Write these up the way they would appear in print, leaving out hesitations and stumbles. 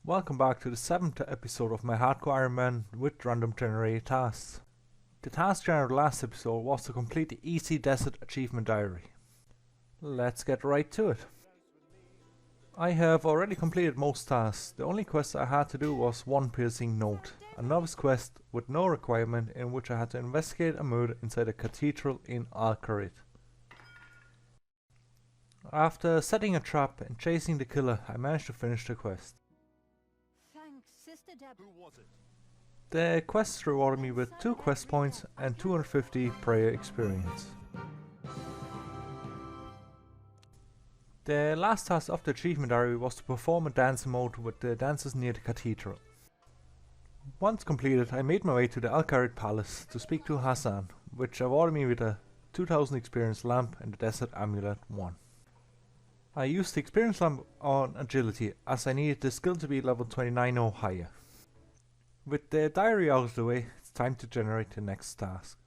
Welcome back to the 7th episode of my Hardcore Ironman with random generated tasks. The task generated last episode was to complete the Easy Desert Achievement Diary. Let's get right to it. I have already completed most tasks. The only quest I had to do was one piercing note, a novice quest with no requirement in which I had to investigate a murder inside a cathedral in Alcarid. After setting a trap and chasing the killer, I managed to finish the quest. Who was it? The quest rewarded me with 2 quest points and 250 prayer experience. The last task of the achievement diary was to perform a dance mode with the dancers near the cathedral. Once completed, I made my way to the Alcarid Palace to speak to Hassan, which awarded me with a 2000 experience lamp and the Desert Amulet 1. I used the experience lamp on agility as I needed the skill to be level 29 or higher. With the diary out of the way, it's time to generate the next task.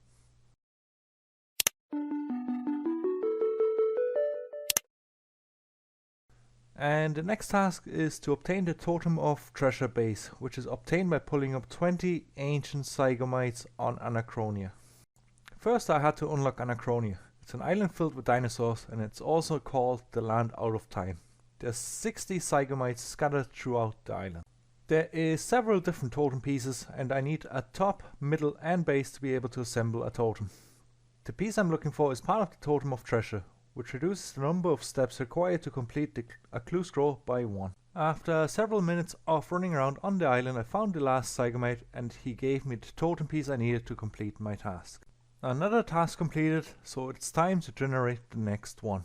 And the next task is to obtain the Totem of Treasure base, which is obtained by pulling up 20 ancient Zygomites on Anachronia. First I had to unlock Anachronia. It's an island filled with dinosaurs and it's also called the Land Out of Time. There's 60 Zygomites scattered throughout the island. There is several different totem pieces and I need a top, middle and base to be able to assemble a totem. The piece I'm looking for is part of the Totem of Treasure, which reduces the number of steps required to complete a clue scroll by 1. After several minutes of running around on the island, I found the last Zygomite and he gave me the totem piece I needed to complete my task. Another task completed, so it's time to generate the next one.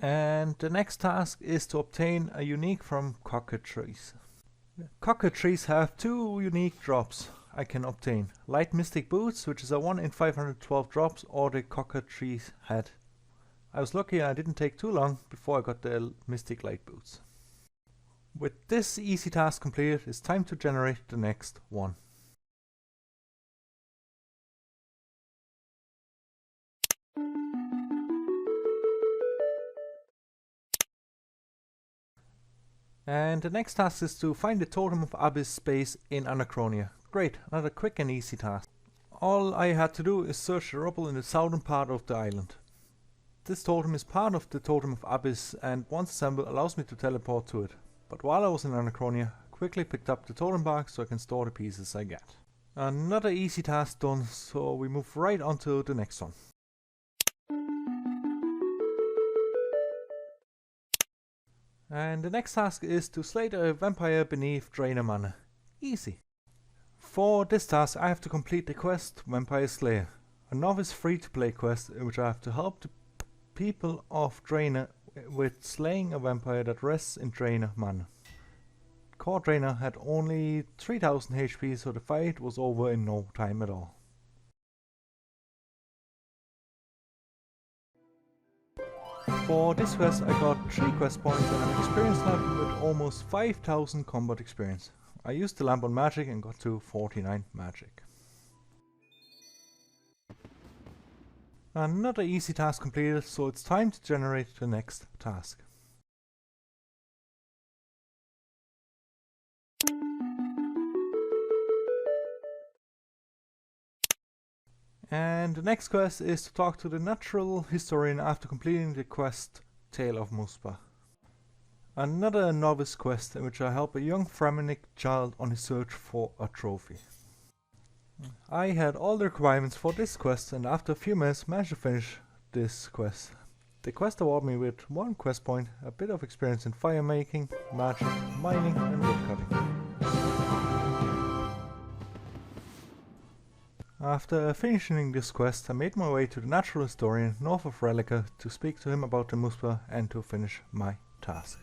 And the next task is to obtain a unique from cockatrice. Cockatrice have 2 unique drops I can obtain. Light Mystic Boots, which is a 1 in 512 drops, or the cockatrice head. I was lucky and I didn't take too long before I got the Mystic Light Boots. With this easy task completed, it's time to generate the next one. And the next task is to find the Totem of Abyss space in Anachronia. Great, another quick and easy task. All I had to do is search the rubble in the southern part of the island. This totem is part of the Totem of Abyss and once assembled allows me to teleport to it. But while I was in Anachronia, I quickly picked up the totem box so I can store the pieces I get. Another easy task done, so we move right on to the next one. And the next task is to slay the vampire beneath Drainer Manor. Easy. For this task I have to complete the quest Vampire Slayer, a novice free-to-play quest in which I have to help the people of Drainer with slaying a vampire that rests in Drainer Manor. Core Drainer had only 3000 HP, so the fight was over in no time at all. For this quest I got 3 quest points and an experience lamp with almost 5000 combat experience. I used the lamp on magic and got to 49 magic. Another easy task completed, so it's time to generate the next task. And the next quest is to talk to the natural historian after completing the quest Tale of Muspa. Another novice quest in which I help a young Framinic child on his search for a trophy. I had all the requirements for this quest and after a few minutes managed to finish this quest. The quest awarded me with 1 quest point, a bit of experience in fire making, magic, mining and woodcutting. After finishing this quest I made my way to the natural historian north of Relica to speak to him about the Muspa and to finish my task.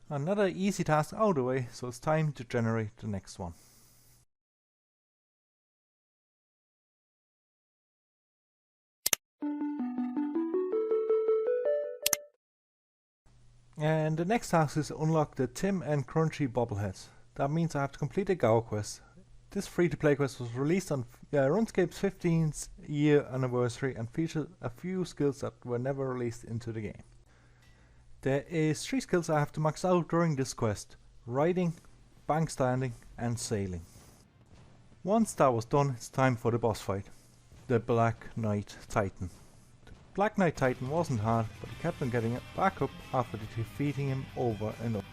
Another easy task out of the way, so it's time to generate the next one. And the next task is to unlock the Tim and Crunchy bobbleheads. That means I have to complete the Gao quest. This free-to-play quest was released on RuneScape's 15th year anniversary and featured a few skills that were never released into the game. There is 3 skills I have to max out during this quest: riding, bank standing and sailing. Once that was done, it's time for the boss fight, the Black Knight Titan. The Black Knight Titan wasn't hard, but he kept on getting it back up after defeating him over and over.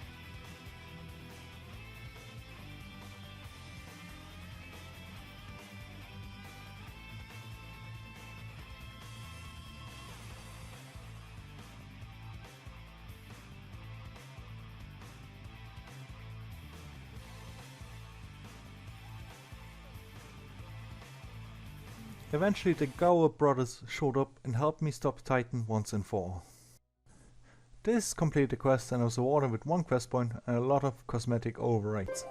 Eventually the Gower brothers showed up and helped me stop Titan once and for all. This completed the quest and I was awarded with 1 quest point and a lot of cosmetic overrides.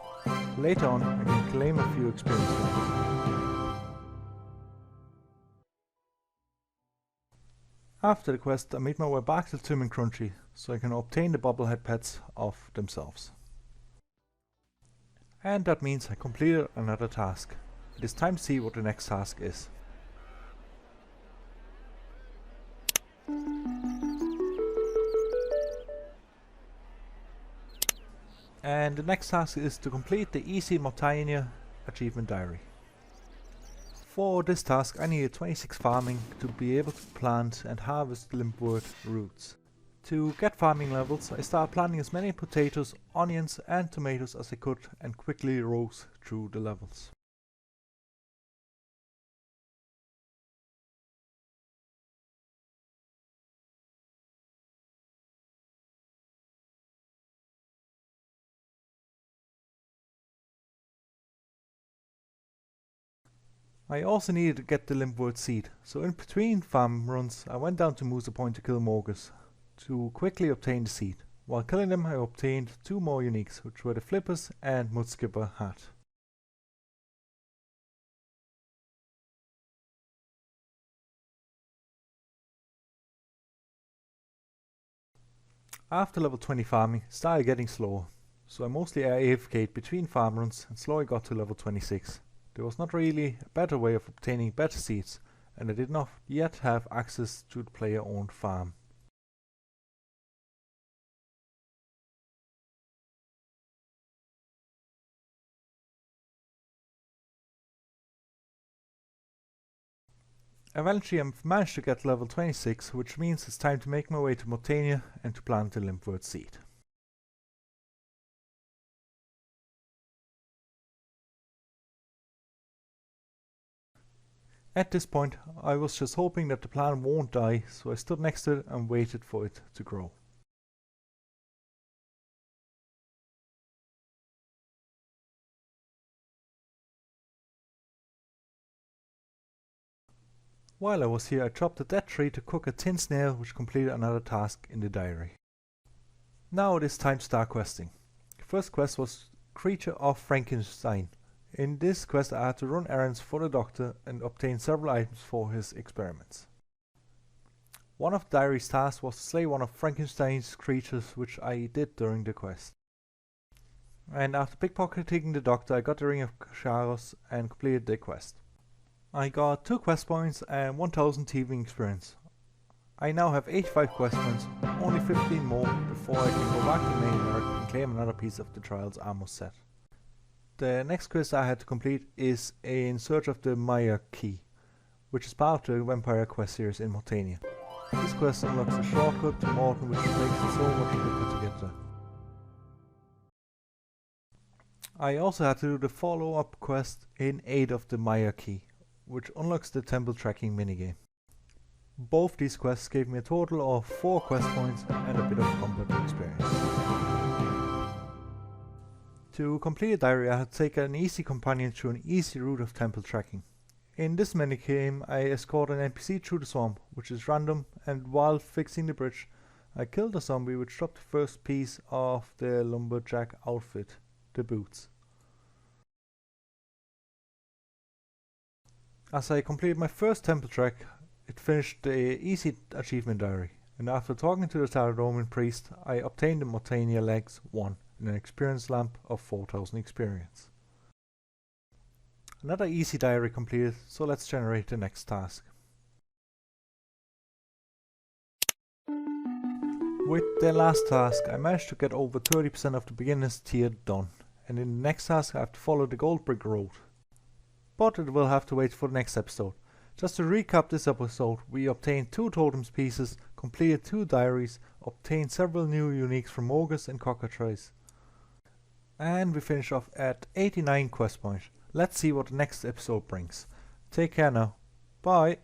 Later on I can claim a few experience points. After the quest I made my way back to Tim and Crunchy so I can obtain the bobblehead pets of themselves. And that means I completed another task. It is time to see what the next task is. And the next task is to complete the easy Morytania achievement diary. For this task I needed 26 farming to be able to plant and harvest limpwort roots. To get farming levels I started planting as many potatoes, onions and tomatoes as I could and quickly rose through the levels. I also needed to get the limpwort seed, so in between farm runs I went down to Muspa to kill Morgus to quickly obtain the seed. While killing them I obtained 2 more uniques, which were the flippers and mudskipper hat. After level 20 farming it started getting slower, so I mostly AFK'd between farm runs and slowly got to level 26. There was not really a better way of obtaining better seeds, and I did not yet have access to the player owned farm. Eventually I managed to get level 26, which means it's time to make my way to Morytania and to plant the limpwort seed. At this point I was just hoping that the plant won't die, so I stood next to it and waited for it to grow. While I was here I chopped a dead tree to cook a tin snail, which completed another task in the diary. Now it is time to start questing. The first quest was Creature of Frankenstein. In this quest I had to run errands for the doctor and obtain several items for his experiments. One of the diary's tasks was to slay one of Frankenstein's creatures, which I did during the quest. And after pickpocketing the doctor I got the Ring of Charos and completed the quest. I got 2 quest points and 1000 thieving experience. I now have 85 quest points, only 15 more before I can go back to the main arc and claim another piece of the Trials armor set. The next quest I had to complete is In Search of the Maya Key, which is part of the Vampire quest series in Morytania. This quest unlocks a shortcut to Morton, which makes it so much quicker to get there. I also had to do the follow-up quest In Aid of the Maya Key, which unlocks the temple tracking minigame. Both these quests gave me a total of 4 quest points and a bit of combat experience. To complete a diary I had to take an easy companion through an easy route of temple tracking. In this minigame I escort an NPC through the swamp, which is random, and while fixing the bridge I killed a zombie which dropped the first piece of the lumberjack outfit, the boots. As I completed my first temple track, it finished the easy achievement diary, and after talking to the Roman priest I obtained the Morytania legs 1 and an experience lamp of 4000 experience. Another easy diary completed, so let's generate the next task. With the last task, I managed to get over 30% of the beginner's tier done, and in the next task I have to follow the gold brick road. But it will have to wait for the next episode. Just to recap this episode, we obtained 2 totems pieces, completed 2 diaries, obtained several new uniques from Morgus and Cockatrice, and we finished off at 89 quest points. Let's see what the next episode brings. Take care now. Bye.